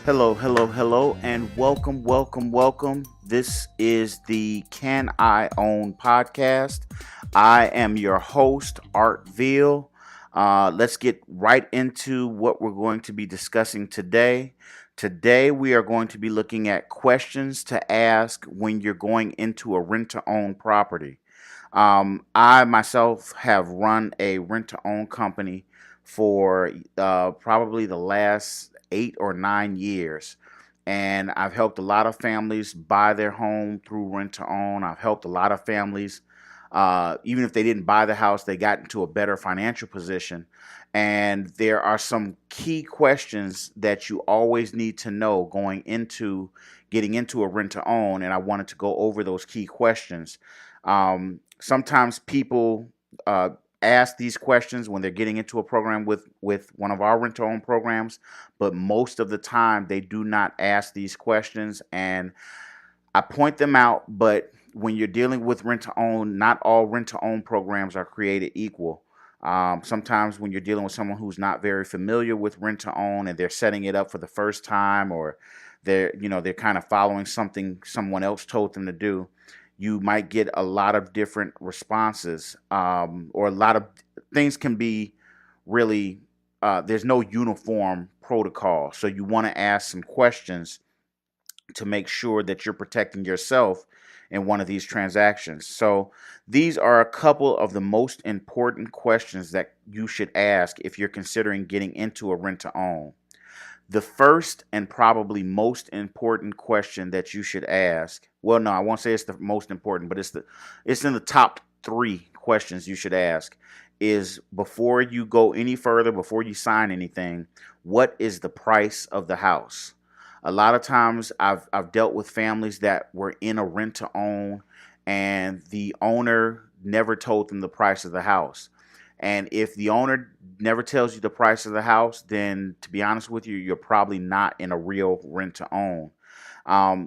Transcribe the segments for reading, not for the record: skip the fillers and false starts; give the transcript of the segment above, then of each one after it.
Hello, hello, hello, and welcome, welcome, welcome. This is the Can I Own podcast. I am your host, Art Veal. Let's get right into what we're going to be discussing today. Today, we are going to be looking at questions to ask when you're going into a rent to own property. I myself have run a rent to own company for probably the last 8 or 9 years. And I've helped a lot of families buy their home through rent to own. I've helped a lot of families, even if they didn't buy the house, they got into a better financial position. And there are some key questions that you always need to know going into getting into a rent to own. And I wanted to go over those key questions. Sometimes people ask these questions when they're getting into a program with one of our rent to own programs, but most of the time they do not ask these questions, and I point them out. But when you're dealing with rent to own, not all rent to own programs are created equal. Sometimes when you're dealing with someone who's not very familiar with rent to own and they're setting it up for the first time, or they're kind of following something someone else told them to do, you might get a lot of different responses, or a lot of things can be really, there's no uniform protocol. So you want to ask some questions to make sure that you're protecting yourself in one of these transactions. So these are a couple of the most important questions that you should ask if you're considering getting into a rent to own. The first and probably most important question that you should ask, well, no, I won't say it's the most important, but it's in the top three questions you should ask, is before you go any further, before you sign anything, what is the price of the house? A lot of times I've dealt with families that were in a rent to own and the owner never told them the price of the house. And if the owner never tells you the price of the house, then to be honest with you, you're probably not in a real rent to own.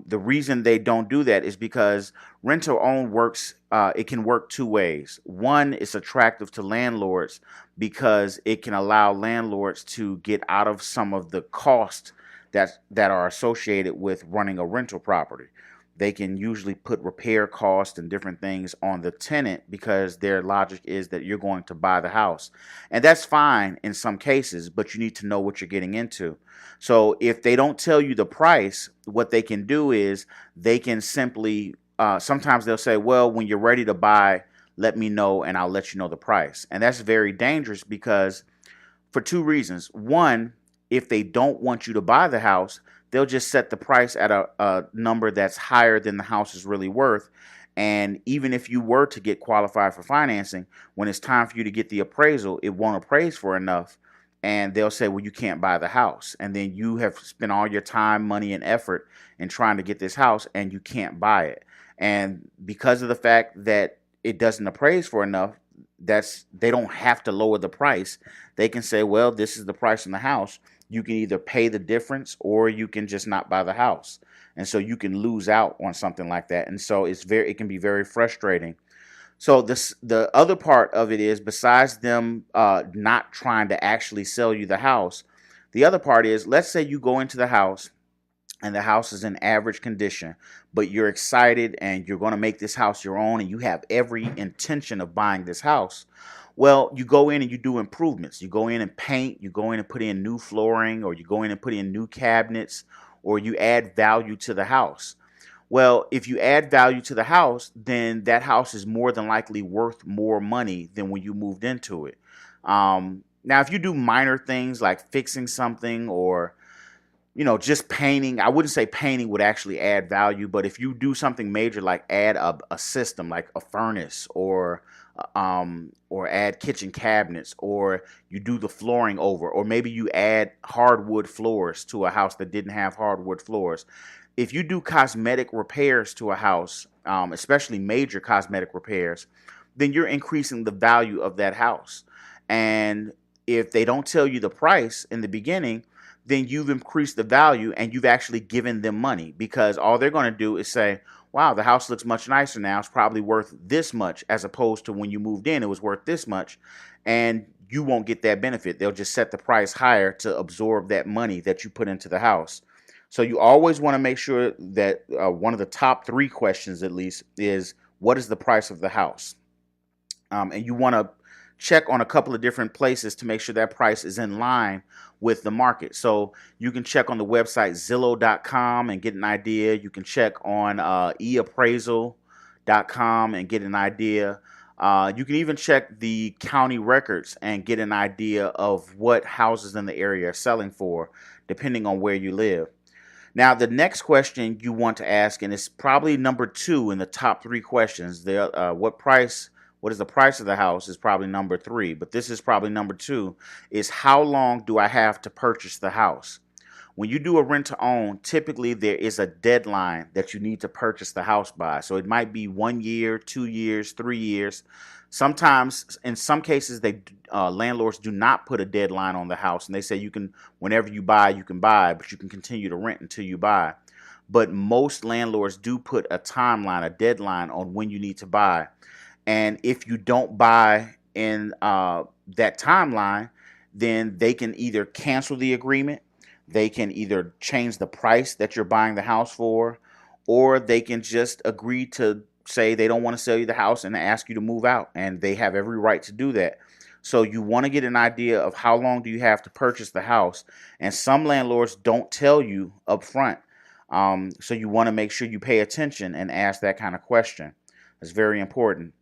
The reason they don't do that is because rent to own works, it can work two ways. One, it's attractive to landlords because it can allow landlords to get out of some of the costs that are associated with running a rental property. They can usually put repair costs and different things on the tenant because their logic is that you're going to buy the house. And that's fine in some cases, but you need to know what you're getting into. So if they don't tell you the price, what they can do is they can simply, sometimes they'll say, well, when you're ready to buy, let me know and I'll let you know the price. And that's very dangerous because for two reasons. One, if they don't want you to buy the house, they'll just set the price at a number that's higher than the house is really worth. And even if you were to get qualified for financing, when it's time for you to get the appraisal, it won't appraise for enough. And they'll say, well, you can't buy the house. And then you have spent all your time, money, and effort in trying to get this house, and you can't buy it. And because of the fact that it doesn't appraise for enough, they don't have to lower the price. They can say, well, this is the price in the house. You can either pay the difference or you can just not buy the house. And so you can lose out on something like that. And so it can be very frustrating. So the other part of it is, besides them not trying to actually sell you the house, the other part is, let's say you go into the house and the house is in average condition, but you're excited and you're going to make this house your own and you have every intention of buying this house. Well, you go in and you do improvements. You go in and paint, you go in and put in new flooring, or you go in and put in new cabinets, or you add value to the house. Well, if you add value to the house, then that house is more than likely worth more money than when you moved into it. Now, if you do minor things like fixing something or just painting, I wouldn't say painting would actually add value, but if you do something major like add a system like a furnace, or add kitchen cabinets, or you do the flooring over, or maybe you add hardwood floors to a house that didn't have hardwood floors. If you do cosmetic repairs to a house, especially major cosmetic repairs, then you're increasing the value of that house. And if they don't tell you the price in the beginning, then you've increased the value and you've actually given them money, because all they're going to do is say, wow, the house looks much nicer now. It's probably worth this much, as opposed to when you moved in, it was worth this much. And you won't get that benefit. They'll just set the price higher to absorb that money that you put into the house. So you always want to make sure that one of the top three questions, at least, is what is the price of the house? And you want to check on a couple of different places to make sure that price is in line with the market. So you can check on the website Zillow.com and get an idea. You can check on eappraisal.com and get an idea. You can even check the county records and get an idea of what houses in the area are selling for, depending on where you live. Now, the next question you want to ask, and it's probably number two in the top three questions, what is the price of the house is probably number three, but this is probably number two, is how long do I have to purchase the house? When you do a rent to own, typically there is a deadline that you need to purchase the house by. So it might be 1 year, 2 years, 3 years. Sometimes, in some cases, landlords do not put a deadline on the house, and they say you can, whenever you buy, you can buy, but you can continue to rent until you buy. But most landlords do put a timeline, a deadline on when you need to buy. And if you don't buy in that timeline, then they can either cancel the agreement, they can either change the price that you're buying the house for, or they can just agree to say they don't want to sell you the house and ask you to move out. And they have every right to do that. So you want to get an idea of how long do you have to purchase the house. And some landlords don't tell you up front. So you want to make sure you pay attention and ask that kind of question. It's very important.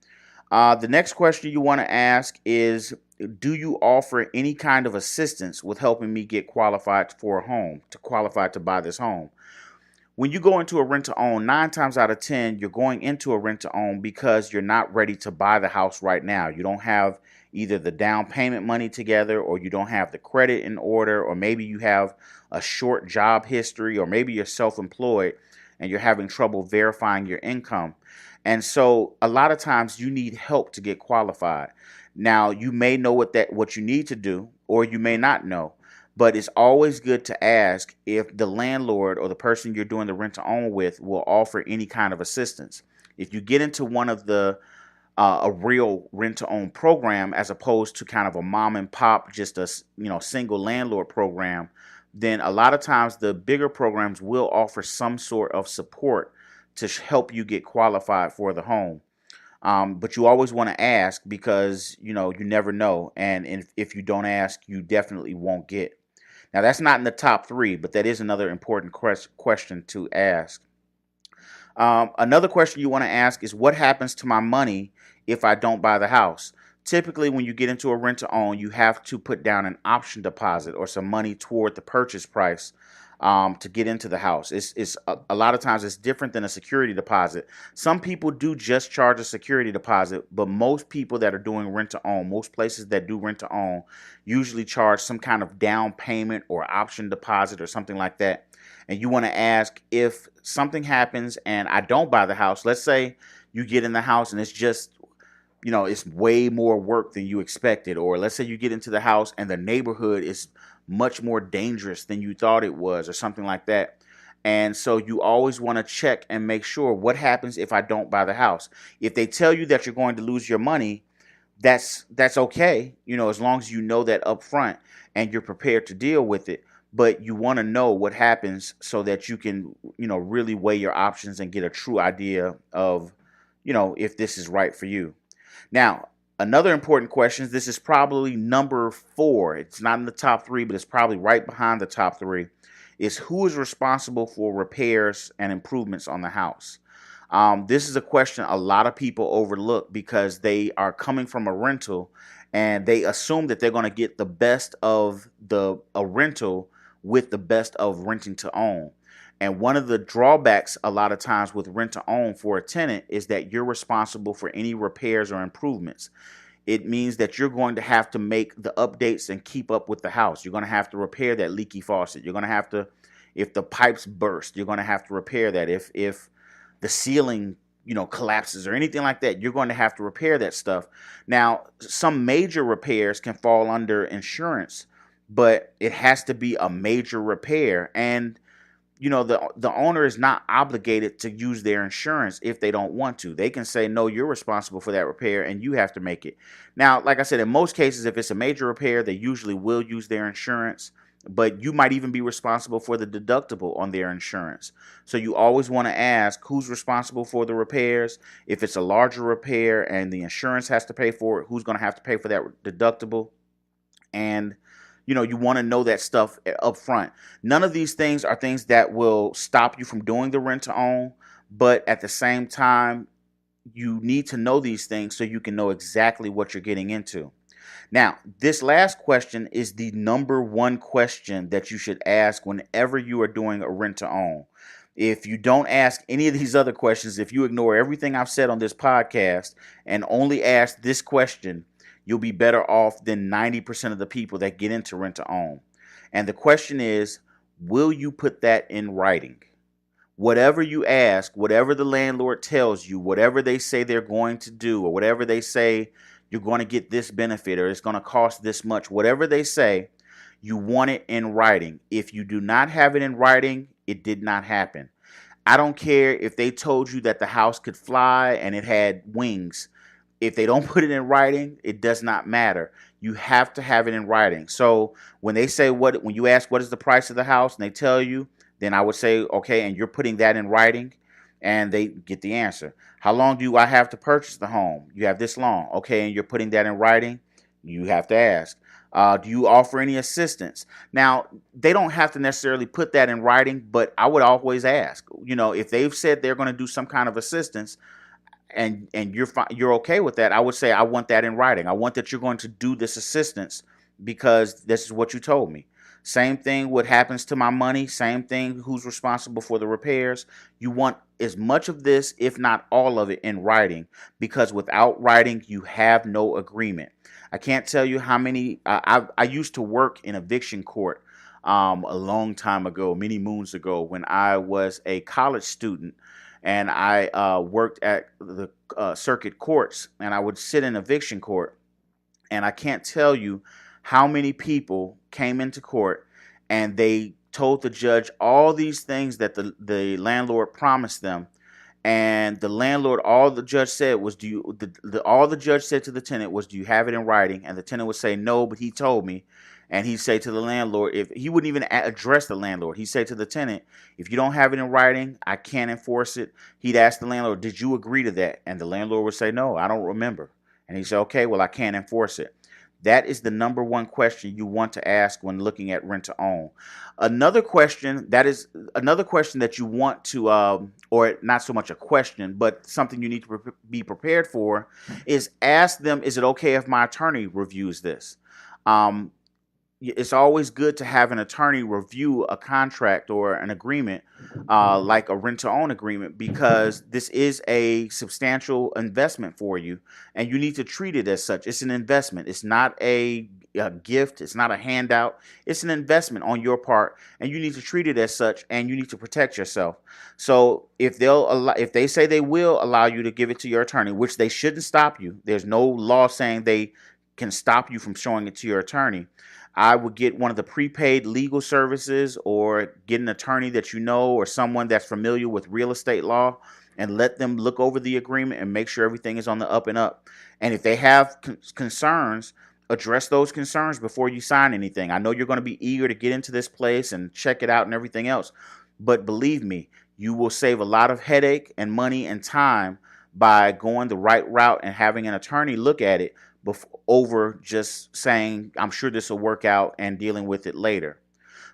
The next question you want to ask is, do you offer any kind of assistance with helping me get qualified for a home, to qualify to buy this home? When you go into a rent to own, 9 times out of 10, you're going into a rent to own because you're not ready to buy the house right now. You don't have either the down payment money together, or you don't have the credit in order, or maybe you have a short job history, or maybe you're self-employed and you're having trouble verifying your income. And so a lot of times you need help to get qualified. Now, you may know what you need to do, or you may not know, but it's always good to ask if the landlord or the person you're doing the rent to own with will offer any kind of assistance. If you get into one of a real rent to own program, as opposed to kind of a mom and pop, just a single landlord program, then a lot of times the bigger programs will offer some sort of support to help you get qualified for the home. But you always want to ask, because you never know, and if you don't ask, you definitely won't get. Now, that's not in the top three, but that is another important question to ask. Another question you want to ask is, what happens to my money if I don't buy the house? Typically, when you get into a rent to own, you have to put down an option deposit or some money toward the purchase price to get into the house. It's a lot of times it's different than a security deposit. Some people do just charge a security deposit, but most people that are doing rent to own, most places that do rent to own, usually charge some kind of down payment or option deposit or something like that. And you want to ask, if something happens and I don't buy the house, let's say you get in the house and it's just, it's way more work than you expected. Or let's say you get into the house and the neighborhood is much more dangerous than you thought it was, or something like that. And so you always want to check and make sure, what happens if I don't buy the house? If they tell you that you're going to lose your money, that's okay, as long as you know that up front and you're prepared to deal with it. But you want to know what happens so that you can, really weigh your options and get a true idea of, if this is right for you. Now, another important question, this is probably number 4. It's not in the top 3, but it's probably right behind the top 3, is who is responsible for repairs and improvements on the house? This is a question a lot of people overlook because they are coming from a rental and they assume that they're going to get the best of a rental with the best of renting to own. And one of the drawbacks a lot of times with rent to own for a tenant is that you're responsible for any repairs or improvements. It means that you're going to have to make the updates and keep up with the house. You're going to have to repair that leaky faucet. You're going to have to, if the pipes burst, you're going to have to repair that. If the ceiling, collapses or anything like that, you're going to have to repair that stuff. Now, some major repairs can fall under insurance, but it has to be a major repair. And the owner is not obligated to use their insurance if they don't want to. They can say, no, you're responsible for that repair and you have to make it. Now, like I said, in most cases, if it's a major repair, they usually will use their insurance. but you might even be responsible for the deductible on their insurance. So you always want to ask who's responsible for the repairs. If it's a larger repair and the insurance has to pay for it, who's going to have to pay for that deductible? And you want to know that stuff up front. None of these things are things that will stop you from doing the rent to own, but at the same time, you need to know these things so you can know exactly what you're getting into. Now, this last question is the number one question that you should ask whenever you are doing a rent to own. If you don't ask any of these other questions, if you ignore everything I've said on this podcast and only ask this question, you'll be better off than 90% of the people that get into rent to own. And the question is, will you put that in writing? Whatever you ask, whatever the landlord tells you, whatever they say they're going to do, or whatever they say you're going to get this benefit or it's going to cost this much, whatever they say, you want it in writing. If you do not have it in writing, it did not happen. I don't care if they told you that the house could fly and it had wings. If they don't put it in writing, it does not matter. You have to have it in writing. So when they say when you ask what is the price of the house and they tell you, then I would say, okay, and you're putting that in writing, and they get the answer. How long do I have to purchase the home? You have this long. Okay, and you're putting that in writing, you have to ask. Do you offer any assistance? Now, they don't have to necessarily put that in writing, but I would always ask. If they've said they're going to do some kind of assistance, and you're okay with that, I would say I want that in writing. I want that you're going to do this assistance because this is what you told me. Same thing what happens to my money, same thing who's responsible for the repairs. You want as much of this, if not all of it, in writing, because without writing, you have no agreement. I can't tell you how many, I used to work in eviction court a long time ago, many moons ago, when I was a college student. And I worked at the circuit courts, and I would sit in eviction court. And I can't tell you how many people came into court and they told the judge all these things that the landlord promised them. And the landlord, all the judge said was, all the judge said to the tenant was, do you have it in writing? And the tenant would say, no, but he told me. And he'd say to the landlord, if he wouldn't even address the landlord, he'd say to the tenant, if you don't have it in writing, I can't enforce it. He'd ask the landlord, did you agree to that? And the landlord would say, no, I don't remember. And he'd say, okay, well, I can't enforce it. That is the number one question you want to ask when looking at rent to own. Another question that you want to, or not so much a question, but something you need to be prepared for, is ask them, is it okay if my attorney reviews this? It's always good to have an attorney review a contract or an agreement, like a rent-to-own agreement, because this is a substantial investment for you, and you need to treat it as such. It's an investment. It's not a gift. It's not a handout. It's an investment on your part, and you need to treat it as such, and you need to protect yourself. So if they say they will allow you to give it to your attorney, which they shouldn't stop you. There's no law saying they can stop you from showing it to your attorney. I would get one of the prepaid legal services, or get an attorney that you know, or someone that's familiar with real estate law, and let them look over the agreement and make sure everything is on the up and up. And if they have concerns, address those concerns before you sign anything. I know you're going to be eager to get into this place and check it out and everything else, but believe me, you will save a lot of headache and money and time by going the right route and having an attorney look at it over just saying, I'm sure this will work out, and dealing with it later.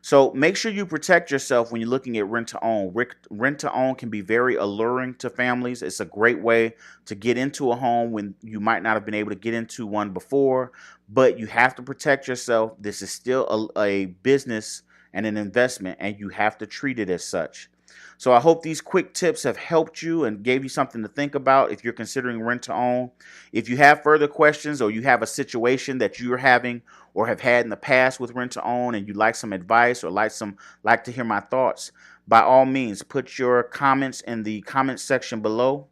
So make sure you protect yourself when you're looking at rent to own. Rent to own can be very alluring to families. It's a great way to get into a home when you might not have been able to get into one before, but you have to protect yourself. This is still a business and an investment, and you have to treat it as such. So I hope these quick tips have helped you and gave you something to think about if you're considering rent to own. If you have further questions, or you have a situation that you're having or have had in the past with rent to own, and you'd like some advice or like to hear my thoughts, by all means, put your comments in the comment section below.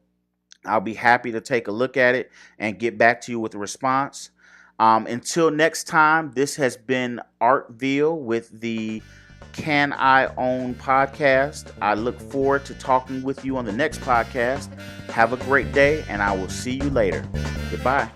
I'll be happy to take a look at it and get back to you with a response. Until next time, this has been Art Veal with the Can I Own podcast. I look forward to talking with you on the next podcast. Have a great day, and I will see you later. Goodbye.